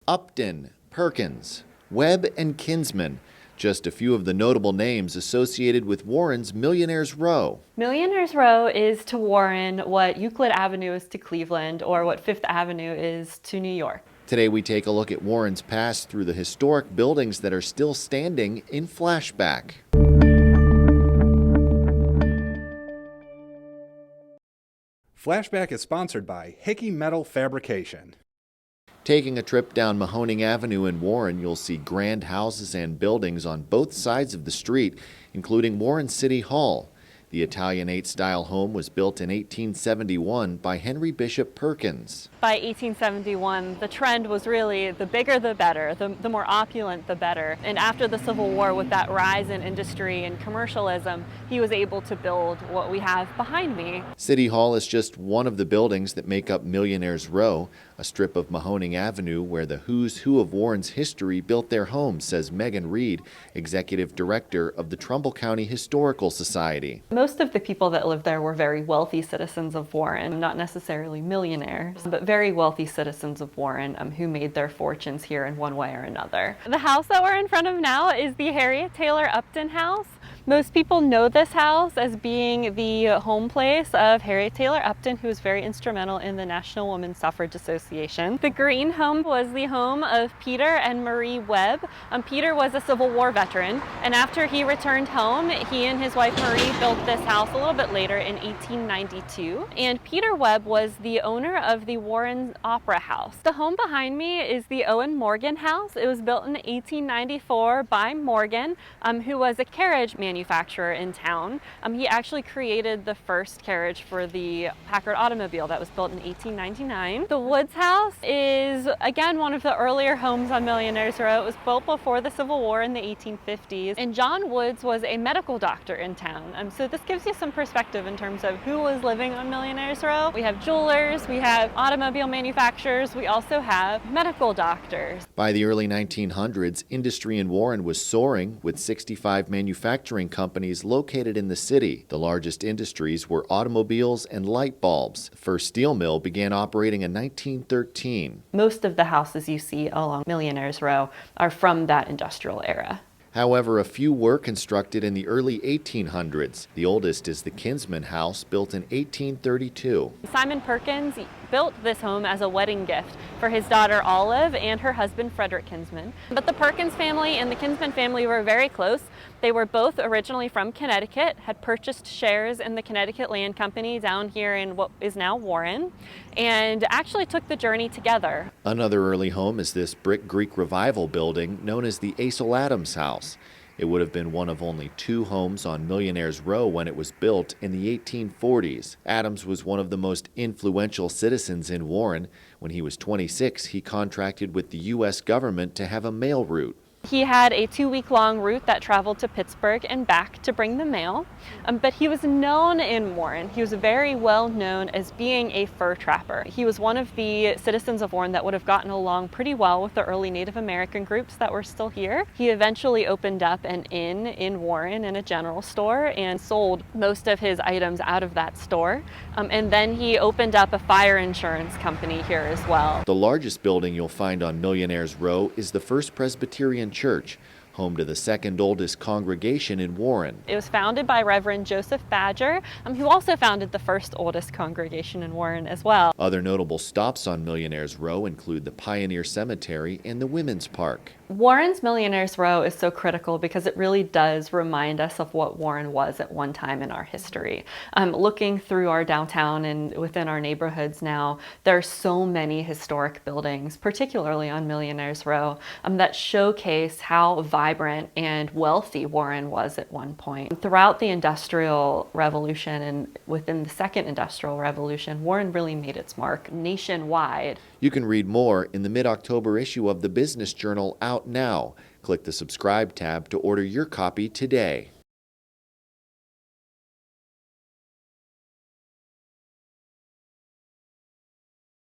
Upton, Perkins, Webb, and Kinsman. Just a few of the notable names associated with Warren's Millionaires Row. Millionaires Row is to Warren what Euclid Avenue is to Cleveland, or what Fifth Avenue is to New York. Today we take a look at Warren's past through the historic buildings that are still standing in Flashback. Flashback is sponsored by Hickey Metal Fabrication. Taking a trip down Mahoning Avenue in Warren, you'll see grand houses and buildings on both sides of the street, including Warren City Hall. The Italianate-style home was built in 1871 by Henry Bishop Perkins. By 1871, the trend was really the bigger the better, the more opulent the better. And after the Civil War, with that rise in industry and commercialism, he was able to build what we have behind me. City Hall is just one of the buildings that make up Millionaires Row, a strip of Mahoning Avenue where the who's who of Warren's history built their homes, says Megan Reed, executive director of the Trumbull County Historical Society. Most of the people that lived there were very wealthy citizens of Warren, not necessarily millionaires, but very wealthy citizens of Warren who made their fortunes here in one way or another. The house that we're in front of now is the Harriet Taylor Upton house. Most people know this house as being the home place of Harriet Taylor Upton, who was very instrumental in the National Women's Suffrage Association. The green home was the home of Peter and Marie Webb. Peter was a Civil War veteran, and after he returned home, he and his wife Marie built this house a little bit later in 1892. And Peter Webb was the owner of the Warren Opera House. The home behind me is the Owen Morgan house. It was built in 1894 by Morgan, who was a carriage manufacturer in town. He actually created the first carriage for the Packard automobile that was built in 1899. The Woods house is, again, one of the earlier homes on Millionaires Row. It was built before the Civil War in the 1850s, and John Woods was a medical doctor in town. So this gives you some perspective in terms of who was living on Millionaires Row. We have jewelers, we have automobile manufacturers, we also have medical doctors. By the early 1900s, industry in Warren was soaring, with 65 manufacturing companies located in the city. The largest industries were automobiles and light bulbs. The first steel mill began operating in 1913. Most of the houses you see along Millionaires Row are from that industrial era. However, a few were constructed in the early 1800s. The oldest is the Kinsman House, built in 1832. Simon Perkins built this home as a wedding gift for his daughter Olive and her husband Frederick Kinsman. But the Perkins family and the Kinsman family were very close. They were both originally from Connecticut, had purchased shares in the Connecticut Land Company down here in what is now Warren, and actually took the journey together. Another early home is this brick Greek Revival building known as the Asel Adams House. It would have been one of only 2 homes on Millionaires Row when it was built in the 1840s. Adams was one of the most influential citizens in Warren. When he was 26, he contracted with the U.S. government to have a mail route. He had a 2-week-long route that traveled to Pittsburgh and back to bring the mail, but he was known in Warren. He was very well known as being a fur trapper. He was one of the citizens of Warren that would have gotten along pretty well with the early Native American groups that were still here. He eventually opened up an inn in Warren in a general store and sold most of his items out of that store. And then he opened up a fire insurance company here as well. The largest building you'll find on Millionaires Row is the First Presbyterian Church, home to the second oldest congregation in Warren. It was founded by Reverend Joseph Badger, who also founded the first oldest congregation in Warren as well. Other notable stops on Millionaires Row include the Pioneer Cemetery and the Women's Park. Warren's Millionaires Row is so critical because it really does remind us of what Warren was at one time in our history. Looking through our downtown and within our neighborhoods now, there are so many historic buildings, particularly on Millionaires Row, that showcase how vibrant and wealthy Warren was at one point. Throughout the Industrial Revolution and within the Second Industrial Revolution, Warren really made its mark nationwide. You can read more in the mid-October issue of the Business Journal, out now. Click the subscribe tab to order your copy today.